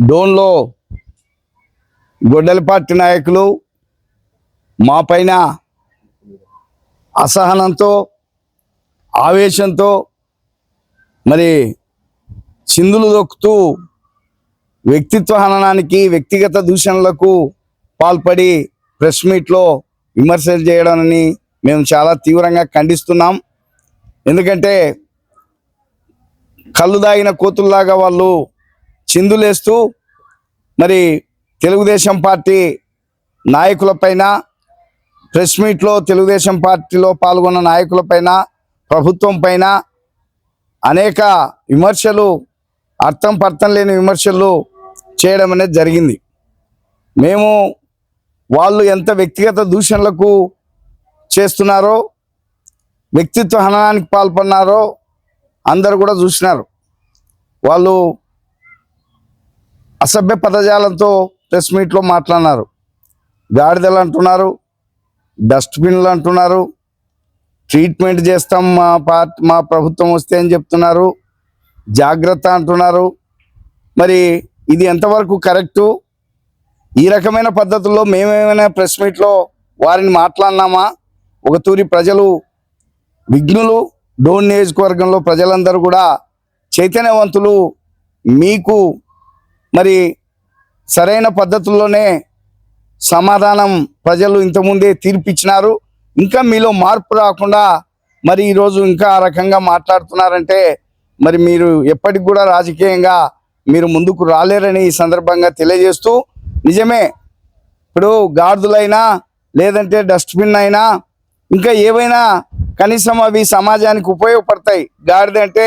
డోన్లో గొడ్డలి పార్టీ నాయకులు మా పైన అసహనంతో ఆవేశంతో మరి చిందులు దొక్కుతూ వ్యక్తిత్వ హననానికి వ్యక్తిగత దూషణలకు పాల్పడి ప్రెస్ మీట్లో విమర్శలు చేయడాన్ని మేము చాలా తీవ్రంగా ఖండిస్తున్నాం. ఎందుకంటే కళ్ళు దాగిన కోతుల్లాగా వాళ్ళు చిందులేస్తూ మరి తెలుగుదేశం పార్టీ నాయకులపైన ప్రెస్ మీట్లో తెలుగుదేశం పార్టీలో పాల్గొన్న నాయకులపైన ప్రభుత్వం పైన అనేక విమర్శలు అర్థం లేని విమర్శలు చేయడం అనేది జరిగింది. మేము వాళ్ళు ఎంత వ్యక్తిగత దూషణలకు చేస్తున్నారో వ్యక్తిత్వ హననానికి పాల్పడినారో అందరూ కూడా చూసినారు. వాళ్ళు అసభ్య పదజాలంతో ప్రెస్ మీట్లో మాట్లాడినారు. గాడిదలు అంటున్నారు, డస్ట్బిన్లు అంటున్నారు, ట్రీట్మెంట్ చేస్తాం మా ప్రభుత్వం వస్తే అని చెప్తున్నారు, జాగ్రత్త అంటున్నారు. మరి ఇది ఎంతవరకు కరెక్టు? ఈ రకమైన పద్ధతుల్లో మేమేమైనా ప్రెస్ మీట్లో వారిని మాట్లాడినామా? ఒక తూరి ప్రజలు విఘ్నులు, డోన్ నియోజకవర్గంలో ప్రజలందరూ కూడా చైతన్యవంతులు. మీకు మరి సరైన పద్ధతుల్లోనే సమాధానం ప్రజలు ఇంతకుముందే తీర్పిచ్చినారు. ఇంకా మీలో మార్పు రాకుండా మరి ఈరోజు ఇంకా ఆ రకంగా మాట్లాడుతున్నారంటే మరి మీరు ఎప్పటికి కూడా రాజకీయంగా మీరు ముందుకు రాలేరని ఈ సందర్భంగా తెలియజేస్తూ, నిజమే ఇప్పుడు గాడిదలైనా లేదంటే డస్ట్బిన్ అయినా ఇంకా ఏవైనా కనీసం అవి సమాజానికి ఉపయోగపడతాయి. గాడిద అంటే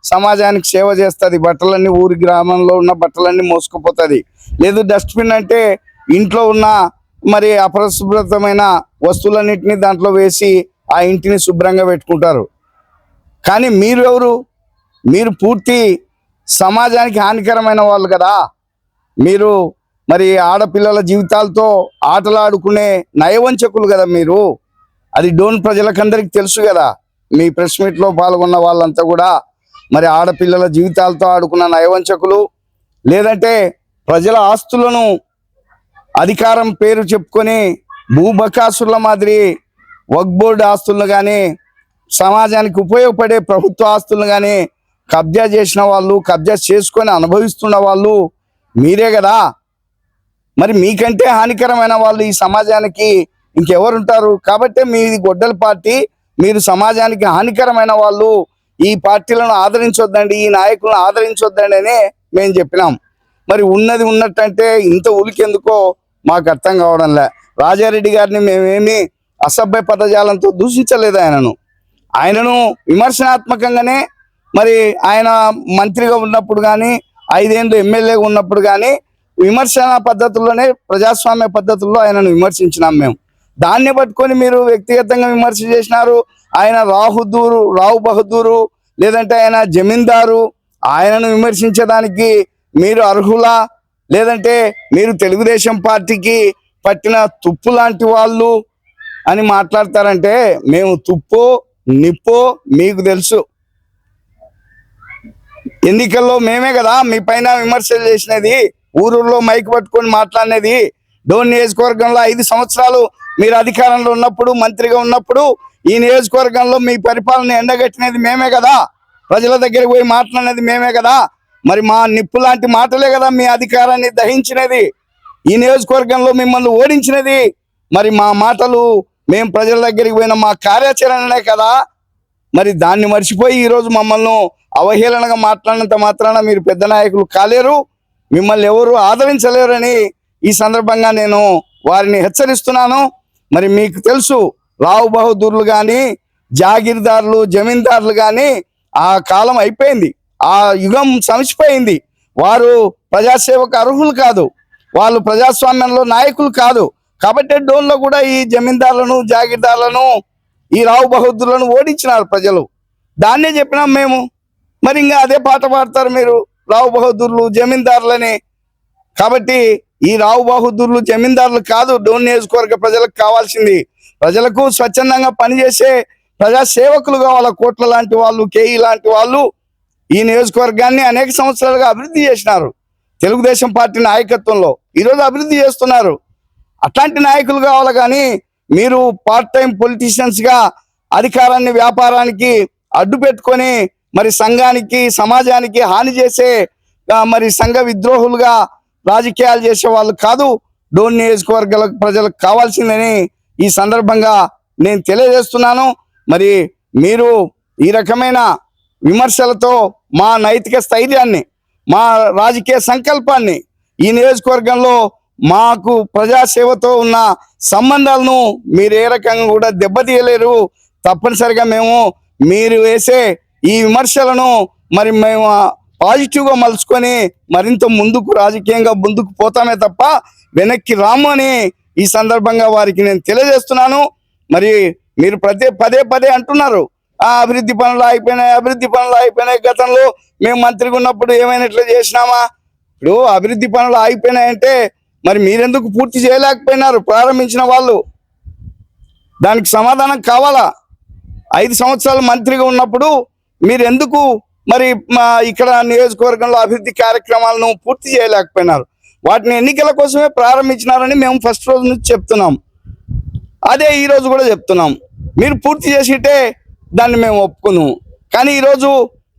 సమాజానికి సేవ చేస్తుంది, బట్టలన్నీ ఊరి గ్రామంలో ఉన్న బట్టలన్నీ మోసుకుపోతుంది. లేదు డస్ట్బిన్ అంటే ఇంట్లో ఉన్న మరి అపరిశుభ్రతమైన వస్తువులన్నింటినీ దాంట్లో వేసి ఆ ఇంటిని శుభ్రంగా పెట్టుకుంటారు. కానీ మీరు ఎవరు? మీరు పూర్తి సమాజానికి హానికరమైన వాళ్ళు కదా. మీరు మరి ఆడపిల్లల జీవితాలతో ఆటలాడుకునే నయవంచకులు కదా మీరు. అది డోన్ ప్రజలకందరికీ తెలుసు కదా. మీ ప్రెస్ మీట్లో పాల్గొన్న వాళ్ళంతా కూడా మరి ఆడపిల్లల జీవితాలతో ఆడుకున్న నయవంచకులు, లేదంటే ప్రజల ఆస్తులను అధికారం పేరు చెప్పుకొని భూబకాసుల మాదిరి వక్ఫ్ బోర్డు ఆస్తులను కానీ సమాజానికి ఉపయోగపడే ప్రభుత్వ ఆస్తులను కానీ కబ్జా చేసిన వాళ్ళు, కబ్జా చేసుకొని అనుభవిస్తున్న వాళ్ళు మీరే కదా. మరి మీకంటే హానికరమైన వాళ్ళు ఈ సమాజానికి ఇంకెవరుంటారు? కాబట్టి మీది గొడ్డలి పార్టీ, మీరు సమాజానికి హానికరమైన వాళ్ళు, ఈ పార్టీలను ఆదరించొద్దండి, ఈ నాయకులను ఆదరించొద్దండి అనే మేము చెప్పినాం. మరి ఉన్నది ఉన్నట్టంటే ఇంత ఉలికెందుకో మాకు అర్థం కావడంలే. రాజారెడ్డి గారిని మేమేమి అసభ్య పదజాలంతో దూషించలేదు. ఆయనను విమర్శనాత్మకంగానే మరి ఆయన మంత్రిగా ఉన్నప్పుడు కానీ 5 ఏళ్ళు ఎమ్మెల్యేగా ఉన్నప్పుడు కానీ విమర్శన పద్ధతుల్లోనే ప్రజాస్వామ్య పద్ధతుల్లో ఆయనను విమర్శించినాం మేము. దాన్ని పట్టుకొని మీరు వ్యక్తిగతంగా విమర్శ చేసినారు. ఆయన రావు బహదూరు లేదంటే ఆయన జమీందారు, ఆయనను విమర్శించడానికి మీరు అర్హులా? లేదంటే మీరు తెలుగుదేశం పార్టీకి పట్టిన తుప్పు లాంటి వాళ్ళు అని మాట్లాడతారంటే మేము తుప్పో నిప్పో మీకు తెలుసు. ఎన్నికల్లో మేమే కదా మీ పైన విమర్శలు చేసినది, ఊరూరులో మైక్ పట్టుకొని మాట్లాడినది. డోన్ నియోజకవర్గంలో 5 సంవత్సరాలు మీరు అధికారంలో ఉన్నప్పుడు, మంత్రిగా ఉన్నప్పుడు ఈ నియోజకవర్గంలో మీ పరిపాలన ఎండగట్టినది మేమే కదా. ప్రజల దగ్గరికి పోయి మాట్లాడినది మేమే కదా. మరి మా నిప్పు లాంటి మాటలే కదా మీ అధికారాన్ని దహించినది, ఈ నియోజకవర్గంలో మిమ్మల్ని ఓడించినది. మరి మా మాటలు, మేము ప్రజల దగ్గరికి పోయిన మా కార్యాచరణనే కదా. మరి దాన్ని మర్చిపోయి ఈరోజు మమ్మల్ని అవహేళనగా మాట్లాడినంత మాత్రాన మీరు పెద్ద నాయకులు కాలేరు, మిమ్మల్ని ఎవరు ఆదరించలేరని ఈ సందర్భంగా నేను వారిని హెచ్చరిస్తున్నాను. మరి మీకు తెలుసు, రావు బహదూర్లు కానీ జాగీర్దారులు జమీందారులు కానీ ఆ కాలం అయిపోయింది, ఆ యుగం సమసిపోయింది. వారు ప్రజాసేవకు అర్హులు కాదు, వాళ్ళు ప్రజాస్వామ్యంలో నాయకులు కాదు. కాబట్టి డోన్లో కూడా ఈ జమీందారులను జాగీర్దారులను ఈ రావు బహదూర్లను ఓడించినారు ప్రజలు. దాన్నే చెప్పినాం మేము. మరి ఇంకా అదే పాట పాడతారు మీరు, రావు బహదూర్లు జమీందారులని. కాబట్టి ఈ రావు బహదూర్లు జమీందారులు కాదు డోన్ నియోజకవర్గ ప్రజలకు కావాల్సింది. ప్రజలకు స్వచ్ఛందంగా పనిచేసే ప్రజా సేవకులు కావాలి. కోట్ల లాంటి వాళ్ళు, కేఈ లాంటి వాళ్ళు ఈ నియోజకవర్గాన్ని అనేక సంవత్సరాలుగా అభివృద్ధి చేసినారు. తెలుగుదేశం పార్టీ నాయకత్వంలో ఈరోజు అభివృద్ధి చేస్తున్నారు. అట్లాంటి నాయకులు కావాలి, కానీ మీరు పార్ట్ టైం పొలిటీషియన్స్గా అధికారాన్ని వ్యాపారానికి అడ్డు పెట్టుకొని మరి సంఘానికి సమాజానికి హాని చేసే మరి సంఘ విద్రోహులుగా రాజకీయాలు చేసే వాళ్ళు కాదు డోన్ నియోజకవర్గాల ప్రజలకు కావాల్సిందని ఈ సందర్భంగా నేను తెలియజేస్తున్నాను. మరి మీరు ఈ రకమైన విమర్శలతో మా నైతిక స్థైర్యాన్ని, మా రాజకీయ సంకల్పాన్ని, ఈ నియోజకవర్గంలో మాకు ప్రజాసేవతో ఉన్న సంబంధాలను మీరు ఏ రకంగా కూడా దెబ్బతీయలేరు. తప్పనిసరిగా మేము మీరు వేసే ఈ విమర్శలను మరి మేము పాజిటివ్గా మలుచుకొని మరింత ముందుకు రాజకీయంగా ముందుకు పోతామే తప్ప వెనక్కి రాము అని ఈ సందర్భంగా వారికి నేను తెలియజేస్తున్నాను. మరి మీరు పదే పదే అంటున్నారు అభివృద్ధి పనులు అయిపోయినాయి. గతంలో మేము మంత్రిగా ఉన్నప్పుడు ఏమైనా ఇట్లా చేసినామా? ఇప్పుడు అభివృద్ధి పనులు ఆగిపోయినాయంటే మరి మీరెందుకు పూర్తి చేయలేకపోయినారు? ప్రారంభించిన వాళ్ళు దానికి సమాధానం కావాలా? 5 సంవత్సరాలు మంత్రిగా ఉన్నప్పుడు మీరు ఎందుకు మరి ఇక్కడ నియోజకవర్గంలో అభివృద్ధి కార్యక్రమాలను పూర్తి చేయలేకపోయినారు? వాటిని ఎన్నికల కోసమే ప్రారంభించినారని మేము ఫస్ట్ రోజు నుంచి చెప్తున్నాం. అదే ఈరోజు కూడా చెప్తున్నాం. మీరు పూర్తి చేసిటే దాన్ని మేము ఒప్పుకున్నాము. కానీ ఈరోజు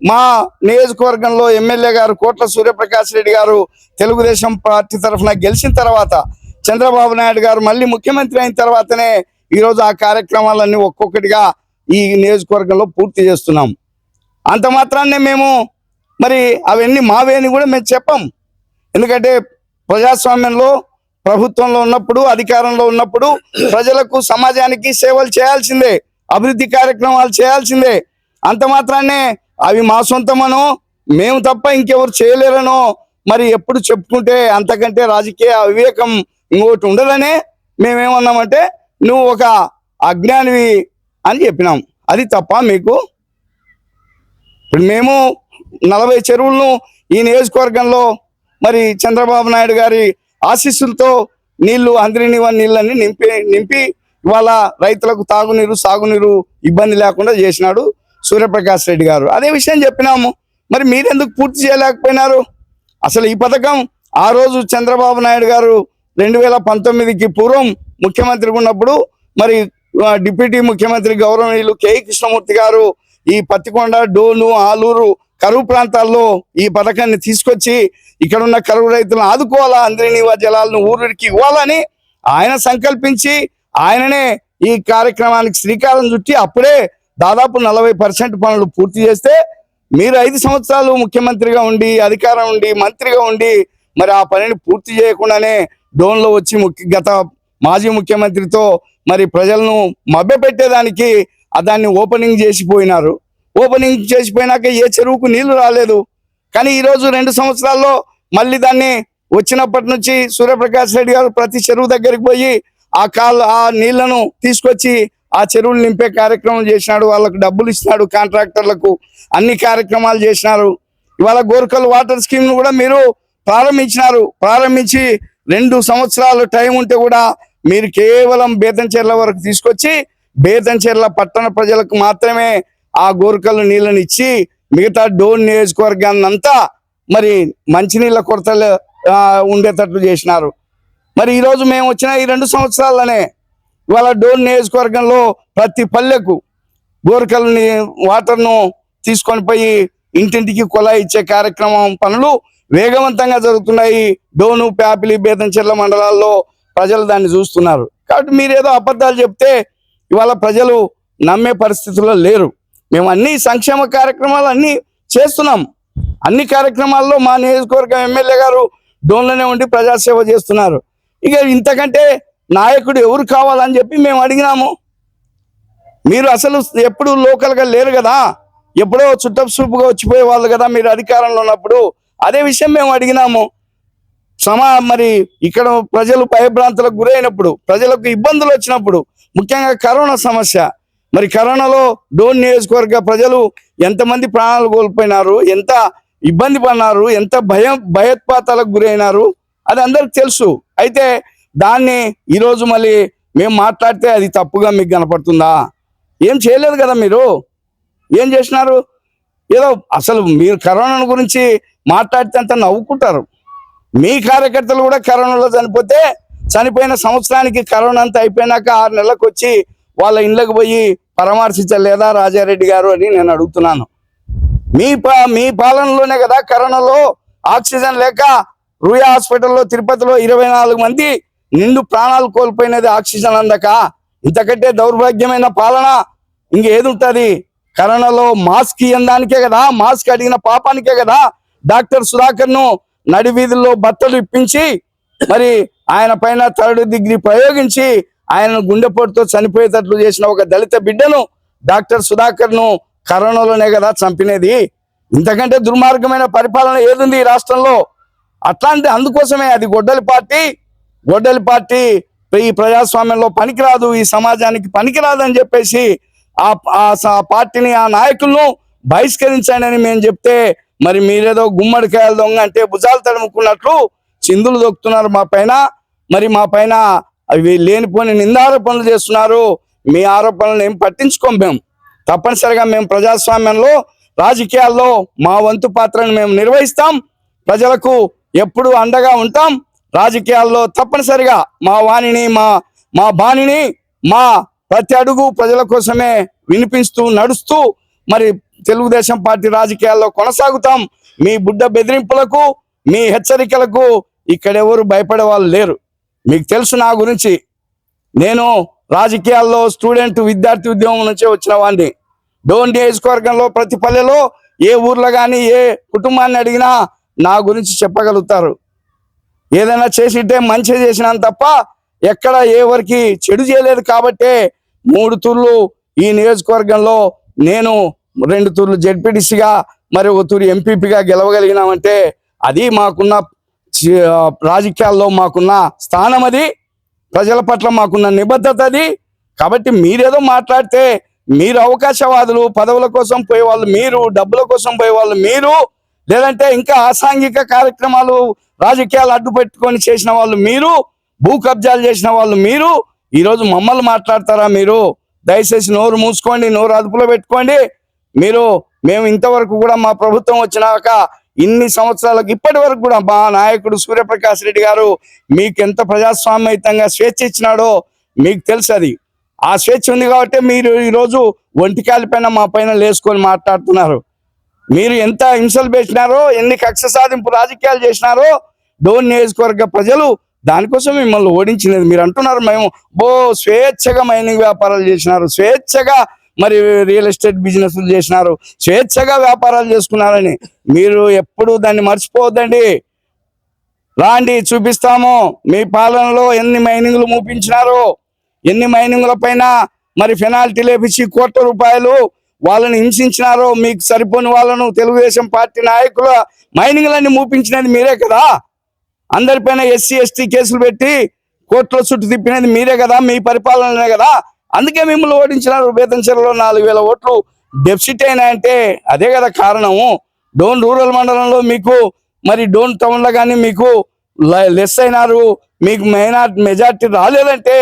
మా నియోజకవర్గంలో ఎమ్మెల్యే గారు కోట్ల సూర్యప్రకాష్ రెడ్డి గారు తెలుగుదేశం పార్టీ తరఫున గెలిచిన తర్వాత, చంద్రబాబు నాయుడు గారు మళ్ళీ ముఖ్యమంత్రి అయిన తర్వాతనే ఈరోజు ఆ కార్యక్రమాలన్నీ ఒక్కొక్కటిగా ఈ నియోజకవర్గంలో పూర్తి చేస్తున్నాం. అంత మాత్రాన్నే మేము మరి అవన్నీ మావే అని కూడా మేము చెప్పాం. ఎందుకంటే ప్రజాస్వామ్యంలో ప్రభుత్వంలో ఉన్నప్పుడు, అధికారంలో ఉన్నప్పుడు ప్రజలకు సమాజానికి సేవలు చేయాల్సిందే, అభివృద్ధి కార్యక్రమాలు చేయాల్సిందే. అంత మాత్రాన్నే అవి మా సొంతమనో మేము తప్ప ఇంకెవరు చేయలేరనో మరి ఎప్పుడు చెప్పుకుంటే అంతకంటే రాజకీయ వివేకం ఇంకోటి ఉండదనే మేమేమన్నామంటే నువ్వు ఒక అజ్ఞానివి అని చెప్పినాం. అది తప్ప మీకు? ఇప్పుడు మేము 40 చెరువులను ఈ నియోజకవర్గంలో మరి చంద్రబాబు నాయుడు గారి ఆశీస్సులతో నీళ్ళన్నీ నింపి ఇవాళ రైతులకు తాగునీరు సాగునీరు ఇబ్బంది లేకుండా చేసినాడు సూర్యప్రకాష్ రెడ్డి గారు. అదే విషయం చెప్పినాము. మరి మీరెందుకు పూర్తి చేయలేకపోయినారు? అసలు ఈ పథకం ఆ రోజు చంద్రబాబు నాయుడు గారు 2019కి పూర్వం ముఖ్యమంత్రిగా ఉన్నప్పుడు మరి డిప్యూటీ ముఖ్యమంత్రి గౌరవనీయులు కె కృష్ణమూర్తి గారు ఈ పత్తికొండ, డోను, ఆలూరు కరువు ప్రాంతాల్లో ఈ పథకాన్ని తీసుకొచ్చి ఇక్కడ ఉన్న కరువు రైతులను ఆదుకోవాలా, అందరినీ జలాలను ఊరికి ఇవ్వాలని ఆయన సంకల్పించి ఆయననే ఈ కార్యక్రమానికి శ్రీకారం చుట్టి అప్పుడే దాదాపు 40% పనులు పూర్తి చేస్తే మీరు 5 సంవత్సరాలు ముఖ్యమంత్రిగా ఉండి, అధికారం ఉండి, మంత్రిగా ఉండి మరి ఆ పనిని పూర్తి చేయకుండానే డోన్లో వచ్చి గత మాజీ ముఖ్యమంత్రితో మరి ప్రజలను మభ్యపెట్టేదానికి దాన్ని ఓపెనింగ్ చేసిపోయినారు. ఓపెనింగ్ చేసిపోయినాక ఏ చెరువుకు నీళ్లు రాలేదు. కానీ ఈరోజు 2 సంవత్సరాల్లో మళ్ళీ దాన్ని వచ్చినప్పటి నుంచి సూర్యప్రకాష్ రెడ్డి గారు ప్రతి చెరువు దగ్గరికి పోయి ఆ నీళ్లను తీసుకొచ్చి ఆ చెరువులు నింపే కార్యక్రమం చేసినాడు. వాళ్ళకు డబ్బులు ఇచ్చినాడు, కాంట్రాక్టర్లకు అన్ని కార్యక్రమాలు చేసినారు. ఇవాళ గోర్కల్ వాటర్ స్కీమ్ ను కూడా మీరు ప్రారంభించినారు. ప్రారంభించి 2 సంవత్సరాలు టైం ఉంటే కూడా మీరు కేవలం బేతంచెర్ల వరకు తీసుకొచ్చి బేతంచెర్ల పట్టణ ప్రజలకు మాత్రమే ఆ గోర్కల్ నీళ్ళని ఇచ్చి మిగతా డోన్ నియోజకవర్గాన్ని అంతా మరి మంచినీళ్ళ కొరతలు ఉండేటట్లు చేసినారు. మరి ఈరోజు మేము వచ్చిన ఈ 2 సంవత్సరాలనే ఇవాళ డోన్ నియోజకవర్గంలో ప్రతి పల్లెకు గోర్కల్ వాటర్ను తీసుకొని పోయి ఇంటింటికి కుళాయి ఇచ్చే కార్యక్రమం పనులు వేగవంతంగా జరుగుతున్నాయి. డోను, ప్యాపిలి, బేతంచెర్ల మండలాల్లో ప్రజలు దాన్ని చూస్తున్నారు. కాబట్టి మీరేదో అబద్ధాలు చెప్తే ఇవాళ ప్రజలు నమ్మే పరిస్థితుల్లో లేరు. మేము అన్ని సంక్షేమ కార్యక్రమాలు అన్నీ చేస్తున్నాం. అన్ని కార్యక్రమాల్లో మా నియోజకవర్గం ఎమ్మెల్యే గారు డోన్లోనే ఉండి ప్రజాసేవ చేస్తున్నారు. ఇక ఇంతకంటే నాయకుడు ఎవరు కావాలని చెప్పి మేము అడిగినాము. మీరు అసలు ఎప్పుడు లోకల్గా లేరు కదా, ఎప్పుడో చుట్టపు చూపుగా వచ్చిపోయే వాళ్ళు కదా మీరు అధికారంలో ఉన్నప్పుడు. అదే విషయం మేము అడిగినాము. మరి ఇక్కడ ప్రజలు భయభ్రాంతులకు గురైనప్పుడు, ప్రజలకు ఇబ్బందులు వచ్చినప్పుడు, ముఖ్యంగా కరోనా సమస్య, మరి కరోనాలో డోన్ నియోజకవర్గ ప్రజలు ఎంతమంది ప్రాణాలు కోల్పోయినారు, ఎంత ఇబ్బంది పడినారు, ఎంత భయోత్పాతాలకు గురైనారు, అది అందరికి తెలుసు. అయితే దాన్ని ఈరోజు మళ్ళీ మేము మాట్లాడితే అది తప్పుగా మీకు కనపడుతుందా? ఏం చేయలేదు కదా మీరు. ఏం చేసినారు? ఏదో అసలు మీరు కరోనా గురించి మాట్లాడితే అంత నవ్వుకుంటారు. మీ కార్యకర్తలు కూడా కరోనాలో చనిపోయిన సంవత్సరానికి కరోనా అంతా అయిపోయినాక 6 నెలలకు వచ్చి వాళ్ళ ఇళ్ళకి పోయి పరామర్శించలేదా రాజారెడ్డి గారు అని నేను అడుగుతున్నాను. మీ పాలనలోనే కదా కరోనాలో ఆక్సిజన్ లేక రూయా హాస్పిటల్లో తిరుపతిలో 24 మంది నిండు ప్రాణాలు కోల్పోయినది ఆక్సిజన్ అందక. ఇంతకంటే దౌర్భాగ్యమైన పాలన ఇంకేది ఉంటుంది? కరోనాలో మాస్క్ ఇయ్యడానికే కదా, మాస్క్ అడిగిన పాపానికే కదా డాక్టర్ సుధాకర్ ను నడి వీధుల్లో బట్టలు ఇప్పించి మరి ఆయన పైన 3rd డిగ్రీ ప్రయోగించి ఆయన గుండెపోటుతో చనిపోయేటట్లు చేసిన ఒక దళిత బిడ్డను డాక్టర్ సుధాకర్ ను కరోనాలోనే కదా చంపినది. ఇంతకంటే దుర్మార్గమైన పరిపాలన ఏదుంది ఈ రాష్ట్రంలో? అందుకోసమే అది గొడ్డలి పార్టీ ఈ ప్రజాస్వామ్యంలో పనికిరాదు, ఈ సమాజానికి పనికిరాదు అని చెప్పేసి ఆ పార్టీని, ఆ నాయకులను బహిష్కరించండి అని మేము చెప్తే మరి మీరేదో గుమ్మడికాయల దొంగ అంటే భుజాలు తడుముకున్నట్లు చిందులు దొక్కుతున్నారు మా పైన. మరి మా పైన అవి లేనిపోని నిందారోపణలు చేస్తున్నారు. మీ ఆరోపణలను ఏం పట్టించుకోం. మేము తప్పనిసరిగా మేము ప్రజాస్వామ్యంలో రాజకీయాల్లో మా వంతు పాత్రను మేము నిర్వహిస్తాం. ప్రజలకు ఎప్పుడు అండగా ఉంటాం. రాజకీయాల్లో తప్పనిసరిగా మా వాణిని, మా బాణిని, మా ప్రతి అడుగు ప్రజల కోసమే వినిపిస్తూ నడుస్తూ మరి తెలుగుదేశం పార్టీ రాజకీయాల్లో కొనసాగుతాం. మీ బుడ్డ బెదిరింపులకు, మీ హెచ్చరికలకు ఇక్కడెవరు భయపడే వాళ్ళు లేరు. మీకు తెలుసు నా గురించి. నేను రాజకీయాల్లో విద్యార్థి ఉద్యమం నుంచే వచ్చిన వాడిని. డోన్ నియోజకవర్గంలో ప్రతి పల్లెలో ఏ ఊర్లో కానీ ఏ కుటుంబాన్ని అడిగినా నా గురించి చెప్పగలుగుతారు. ఏదైనా చేసింటే మంచి చేసినాను తప్ప ఎక్కడ ఎవరికి చెడు చేయలేదు. కాబట్టే 3 తూర్లు ఈ నియోజకవర్గంలో నేను 2 తూర్లు జెడ్పీటీసీగా మరి 1 తూరు ఎంపీపీగా గెలవగలిగినామంటే అది మాకున్న రాజకీయాల్లో మాకున్న స్థానం, అది ప్రజల పట్ల మాకున్న నిబద్ధత అది. కాబట్టి మీరేదో మాట్లాడితే మీరు అవకాశవాదులు, పదవుల కోసం పోయేవాళ్ళు మీరు, డబ్బుల కోసం పోయేవాళ్ళు మీరు, లేదంటే ఇంకా అసాంఘిక కార్యక్రమాలు రాజకీయాలు అడ్డు పెట్టుకొని చేసిన వాళ్ళు మీరు, భూ కబ్జాలు చేసిన వాళ్ళు మీరు, ఈరోజు మమ్మల్ని మాట్లాడతారా? మీరు దయచేసి నోరు మూసుకోండి, నోరు అదుపులో పెట్టుకోండి. మేము ఇంతవరకు కూడా మా ప్రభుత్వం వచ్చినాక ఇన్ని సంవత్సరాలకు ఇప్పటి వరకు కూడా మా నాయకుడు సూర్యప్రకాష్ రెడ్డి గారు మీకు ఎంత ప్రజాస్వామ్యయుతంగా స్వేచ్ఛ ఇచ్చినాడో మీకు తెలుసు. అది ఆ స్వేచ్ఛ ఉంది కాబట్టి మీరు ఈరోజు ఒంటికాలి పైన మా పైన లేసుకొని మాట్లాడుతున్నారు. మీరు ఎంత హింసలు పెట్టినారో, ఎన్ని కక్ష సాధింపు రాజకీయాలు చేసినారో డోన్ నియోజకవర్గ ప్రజలు దానికోసం మిమ్మల్ని ఓడించినది. మీరు అంటున్నారు మేము స్వేచ్ఛగా మైనింగ్ వ్యాపారాలు చేసినారు, స్వేచ్ఛగా మరి రియల్ ఎస్టేట్ బిజినెస్లు చేసినారు, స్వేచ్ఛగా వ్యాపారాలు చేసుకున్నారని. మీరు ఎప్పుడు దాన్ని మర్చిపోవద్దండి. రాండి, చూపిస్తాము మీ పాలనలో ఎన్ని మైనింగ్లు మూపించినారో, ఎన్ని మైనింగ్ల పైన మరి పెనాల్టీలు వేపించి కోట్ల రూపాయలు వాళ్ళని హింసించినారో. మీకు సరిపోని వాళ్ళను తెలుగుదేశం పార్టీ నాయకుల మైనింగ్లన్నీ మూపించినది మీరే కదా. అందరిపైన ఎస్సీ ఎస్టీ కేసులు పెట్టి కోర్టులో చుట్టూ తిప్పినది మీరే కదా, మీ పరిపాలననే కదా. అందుకే మిమ్మల్ని ఓడించినారు. బేతంచెరలో 4000 ఓట్లు డెఫిసిట్ అయినాయంటే అదే కదా కారణము. డోన్ రూరల్ మండలంలో మీకు మరి డోన్ టౌన్లో కానీ మీకు లెస్ అయినారు, మీకు మెజార్టీ రాలేదంటే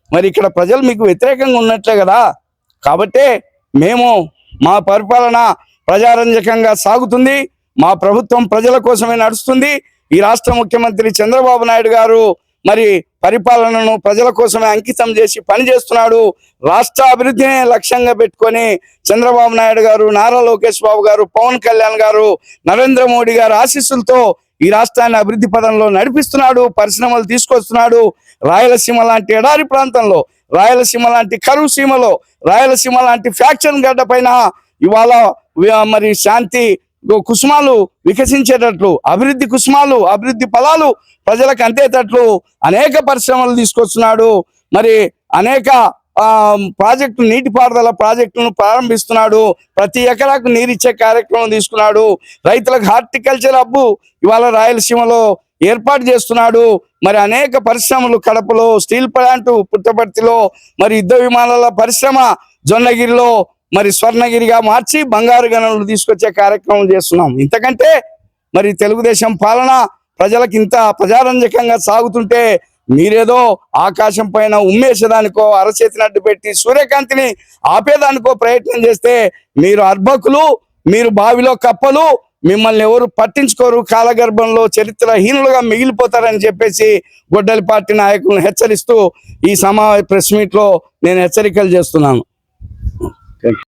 మరి ఇక్కడ ప్రజలు మీకు వ్యతిరేకంగా ఉన్నట్లే కదా. కాబట్టే మా పరిపాలన ప్రజారంజకంగా సాగుతుంది. మా ప్రభుత్వం ప్రజల కోసమే నడుస్తుంది. ఈ రాష్ట్ర ముఖ్యమంత్రి చంద్రబాబు నాయుడు గారు మరి పరిపాలనను ప్రజల కోసమే అంకితం చేసి పనిచేస్తున్నాడు. రాష్ట్ర అభివృద్ధిని లక్ష్యంగా పెట్టుకొని చంద్రబాబు నాయుడు గారు, నారా లోకేష్ బాబు గారు, పవన్ కళ్యాణ్ గారు, నరేంద్ర మోడీ గారు ఆశీస్సులతో ఈ రాష్ట్రాన్ని అభివృద్ధి పదంలో నడిపిస్తున్నాడు. పరిశ్రమలు తీసుకొస్తున్నాడు. రాయలసీమ లాంటి ఎడారి ప్రాంతంలో, రాయలసీమ లాంటి కరువు సీమలో, రాయలసీమ లాంటి ఫ్యాక్చర్ గడ్డ పైన ఇవాళ మరి శాంతి కుసుమాలు వికసించేటట్లు, అభివృద్ధి కుసుమాలు, అభివృద్ధి ఫలాలు ప్రజలకు అందేటట్లు అనేక పరిశ్రమలు తీసుకొస్తున్నాడు. మరి అనేక ప్రాజెక్టు, నీటిపారుదల ప్రాజెక్టులను ప్రారంభిస్తున్నాడు. ప్రతి ఎకరాకు నీరిచ్చే కార్యక్రమం తీసుకున్నాడు. రైతులకు హార్టికల్చర్ హబ్బు ఇవాళ రాయలసీమలో ఏర్పాటు చేస్తున్నాడు. మరి అనేక పరిశ్రమలు కడపలో, స్టీల్ ప్లాంట్ పుట్టపర్తిలో, మరి యుద్ధ విమానాల పరిశ్రమ జొన్నగిరిలో మరి స్వర్ణగిరిగా మార్చి బంగారు గనులు తీసుకొచ్చే కార్యక్రమం చేస్తున్నాం. ఇంతకంటే మరి తెలుగుదేశం పాలన ప్రజలకు ఇంత ప్రజారంజకంగా సాగుతుంటే మీరేదో ఆకాశం పైన ఉమ్మేసేదానికో, అరచేతిని అడ్డు పెట్టి సూర్యకాంతిని ఆపేదానికో ప్రయత్నం చేస్తే మీరు అర్భకులు, మీరు బావిలో కప్పలు, మిమ్మల్ని ఎవరు పట్టించుకోరు, కాలగర్భంలో చరిత్రహీనులుగా మిగిలిపోతారని చెప్పేసి గొడ్డలి పార్టీ నాయకులను హెచ్చరిస్తూ ఈ ప్రెస్ మీట్లో నేను హెచ్చరికలు చేస్తున్నాను.